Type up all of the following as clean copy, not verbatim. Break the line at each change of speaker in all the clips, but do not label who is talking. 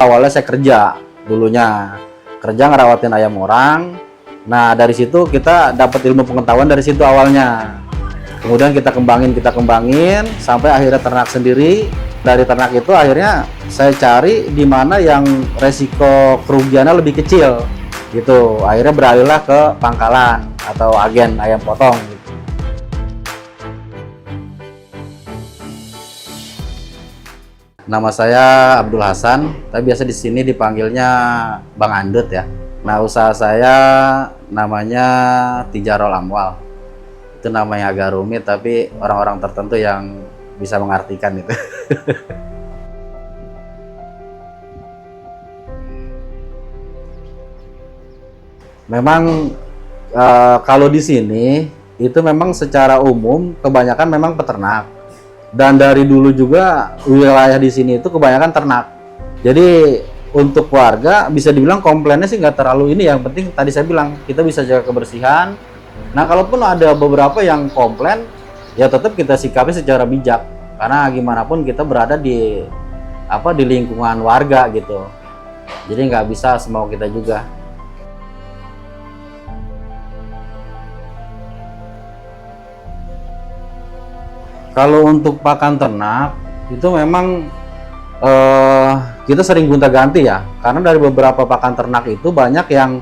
Awalnya saya kerja dulunya, kerja ngerawatin ayam orang. Nah dari situ kita dapat ilmu pengetahuan dari situ awalnya. Kemudian kita kembangin sampai akhirnya ternak sendiri. Dari ternak itu akhirnya saya cari di mana yang resiko kerugiannya lebih kecil gitu. Akhirnya beralihlah ke pangkalan atau agen ayam potong gitu. Nama saya Abdul Hasan, tapi biasa di sini dipanggilnya Bang Andut ya. Nah, usaha saya namanya Tijarol Amwal. Itu namanya agak rumit, tapi orang-orang tertentu yang bisa mengartikan itu. Memang kalau di sini itu memang secara umum kebanyakan memang peternak. Dan dari dulu juga wilayah di sini itu kebanyakan ternak. Jadi untuk warga bisa dibilang komplainnya sih nggak terlalu ini. Yang penting tadi saya bilang kita bisa jaga kebersihan. Nah kalaupun ada beberapa yang komplain, ya tetap kita sikapi secara bijak. Karena gimana pun kita berada di lingkungan warga gitu. Jadi nggak bisa semau kita juga. Kalau untuk pakan ternak itu memang kita sering gonta-ganti ya, karena dari beberapa pakan ternak itu banyak yang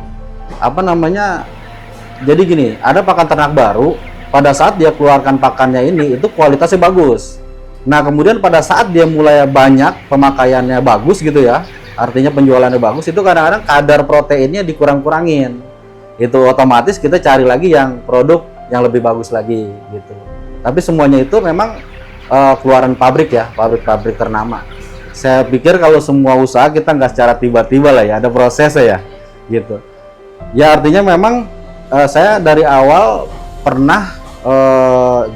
jadi gini, ada pakan ternak baru pada saat dia keluarkan pakannya ini itu kualitasnya bagus. Nah kemudian pada saat dia mulai banyak pemakaiannya bagus gitu ya, artinya penjualannya bagus, itu kadang-kadang kadar proteinnya dikurang-kurangin. Itu otomatis kita cari lagi yang produk yang lebih bagus lagi gitu. Tapi semuanya itu memang keluaran pabrik ya, pabrik-pabrik ternama. Saya pikir kalau semua usaha kita nggak secara tiba-tiba lah ya, ada prosesnya ya, gitu. Ya artinya memang saya dari awal pernah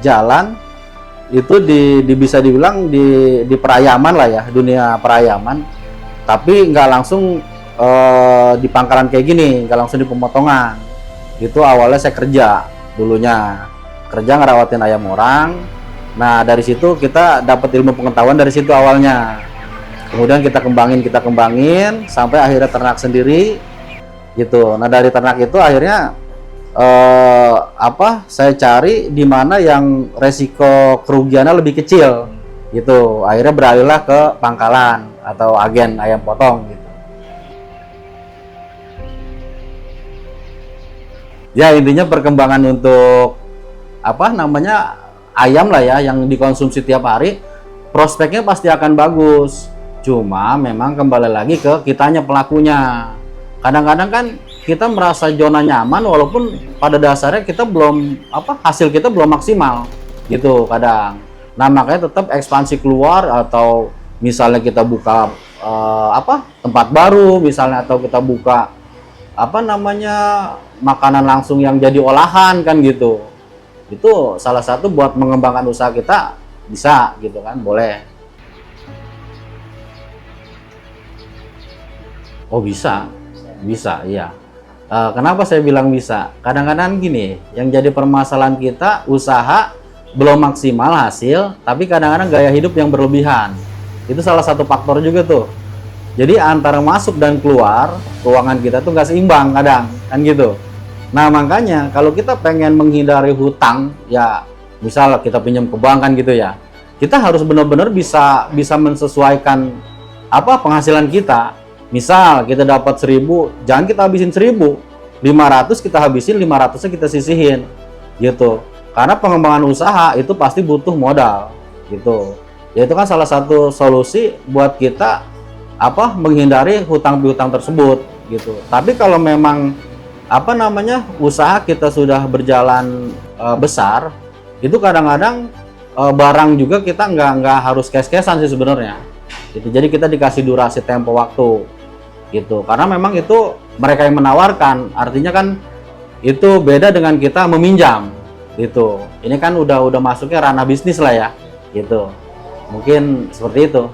jalan itu bisa dibilang di perayaman lah ya, dunia perayaman. Tapi nggak langsung di pangkalan kayak gini, nggak langsung di pemotongan. Itu awalnya saya kerja dulunya. Kerja ngerawatin ayam orang. Nah dari situ kita dapat ilmu pengetahuan dari situ awalnya. Kemudian kita kembangin sampai akhirnya ternak sendiri gitu. Nah dari ternak itu akhirnya saya cari di mana yang resiko kerugiannya lebih kecil gitu. Akhirnya beralihlah ke pangkalan atau agen ayam potong gitu. Ya intinya perkembangan untuk ayam lah ya yang dikonsumsi tiap hari, prospeknya pasti akan bagus. Cuma memang kembali lagi ke kitanya pelakunya. Kadang-kadang kan kita merasa zona nyaman walaupun pada dasarnya kita belum hasil kita belum maksimal gitu kadang. Nah makanya tetap ekspansi keluar, atau misalnya kita buka tempat baru misalnya, atau kita buka makanan langsung yang jadi olahan kan gitu. Itu salah satu buat mengembangkan usaha kita, bisa gitu kan, boleh. Oh bisa iya. Kenapa saya bilang bisa? Kadang-kadang gini, yang jadi permasalahan kita usaha belum maksimal hasil, tapi kadang-kadang gaya hidup yang berlebihan. Itu salah satu faktor juga tuh. Jadi antara masuk dan keluar keuangan kita tuh nggak seimbang kadang kan gitu. Nah makanya kalau kita pengen menghindari hutang ya, misal kita pinjam ke bank kan gitu ya, kita harus benar-benar bisa mensesuaikan penghasilan kita. Misal kita dapat 1000, jangan kita habisin 1000, 500 kita habisin, 500-nya kita sisihin gitu. Karena pengembangan usaha itu pasti butuh modal gitu. Ya itu kan salah satu solusi buat kita menghindari hutang piutang tersebut gitu. Tapi kalau memang usaha kita sudah berjalan besar, itu kadang-kadang barang juga kita nggak harus cash-cashan sih sebenarnya gitu. Jadi kita dikasih durasi tempo waktu gitu, karena memang itu mereka yang menawarkan, artinya kan itu beda dengan kita meminjam gitu. Ini kan udah masuknya ranah bisnis lah ya gitu, mungkin seperti itu.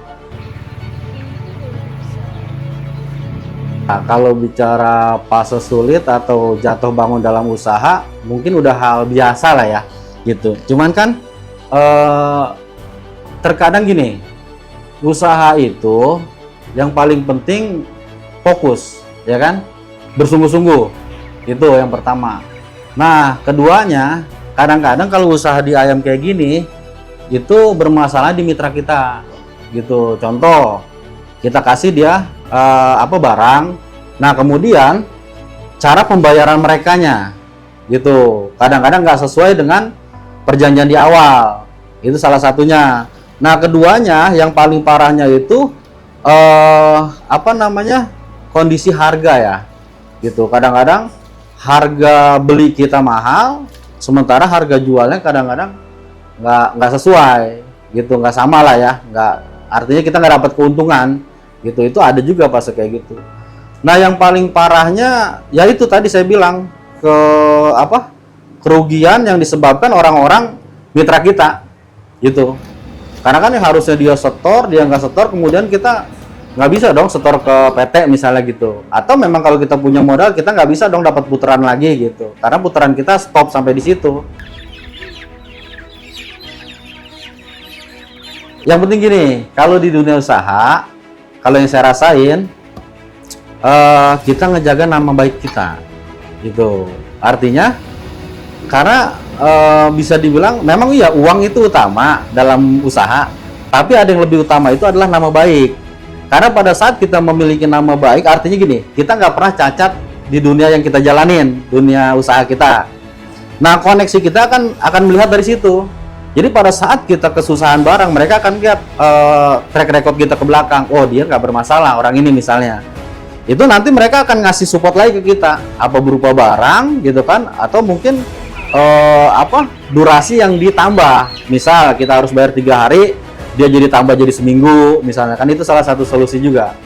Nah, kalau bicara fase sulit atau jatuh bangun dalam usaha, mungkin udah hal biasa lah ya, gitu. Cuman kan terkadang gini, usaha itu yang paling penting fokus, ya kan, bersungguh-sungguh, itu yang pertama. Nah keduanya, kadang-kadang kalau usaha di ayam kayak gini itu bermasalah di mitra kita gitu. Contoh, kita kasih dia barang, nah kemudian cara pembayaran merekanya gitu kadang-kadang nggak sesuai dengan perjanjian di awal, itu salah satunya. Nah keduanya yang paling parahnya itu kondisi harga ya gitu. Kadang-kadang harga beli kita mahal, sementara harga jualnya kadang-kadang nggak sesuai gitu, nggak sama lah ya, nggak, artinya kita nggak dapat keuntungan gitu. Itu ada juga pas kayak gitu. Nah yang paling parahnya ya itu tadi saya bilang, kerugian yang disebabkan orang-orang mitra kita gitu. Karena kan yang harusnya dia setor, dia nggak setor, kemudian kita nggak bisa dong setor ke PT misalnya gitu. Atau memang kalau kita punya modal, kita nggak bisa dong dapat putaran lagi gitu, karena putaran kita stop sampai di situ. Yang penting gini, kalau di dunia usaha, kalau yang saya rasain, kita ngejaga nama baik kita gitu. Artinya karena bisa dibilang memang iya uang itu utama dalam usaha, tapi ada yang lebih utama, itu adalah nama baik. Karena pada saat kita memiliki nama baik, artinya gini, kita nggak pernah cacat di dunia yang kita jalanin, dunia usaha kita. Nah koneksi kita akan melihat dari situ. Jadi pada saat kita kesusahan barang, mereka akan lihat track record kita ke belakang. Oh dia nggak bermasalah orang ini misalnya. Itu nanti mereka akan ngasih support lagi ke kita, apa berupa barang gitu kan, atau mungkin durasi yang ditambah. Misal kita harus bayar 3 hari, dia jadi tambah jadi seminggu misalnya, kan itu salah satu solusi juga.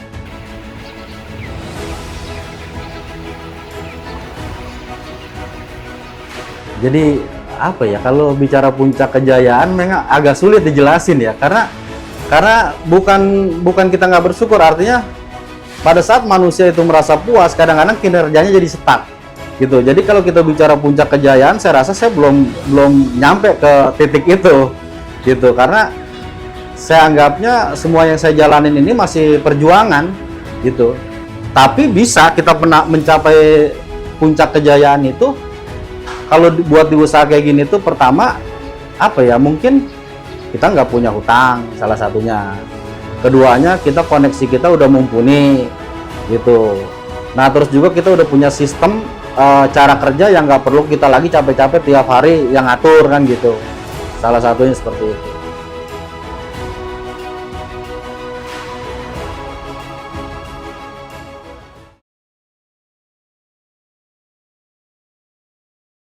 Jadi apa ya, kalau bicara puncak kejayaan memang agak sulit dijelasin ya, karena bukan kita nggak bersyukur, artinya pada saat manusia itu merasa puas, kadang-kadang kinerjanya jadi stuck gitu. Jadi kalau kita bicara puncak kejayaan, saya rasa saya belum nyampe ke titik itu gitu, karena saya anggapnya semua yang saya jalanin ini masih perjuangan gitu. Tapi bisa kita pernah mencapai puncak kejayaan itu kalau buat di usaha kayak gini tuh, pertama mungkin kita nggak punya hutang, salah satunya. Keduanya, kita koneksi kita udah mumpuni gitu. Nah terus juga kita udah punya sistem cara kerja yang nggak perlu kita lagi capek-capek tiap hari yang ngatur kan gitu. Salah satunya seperti itu.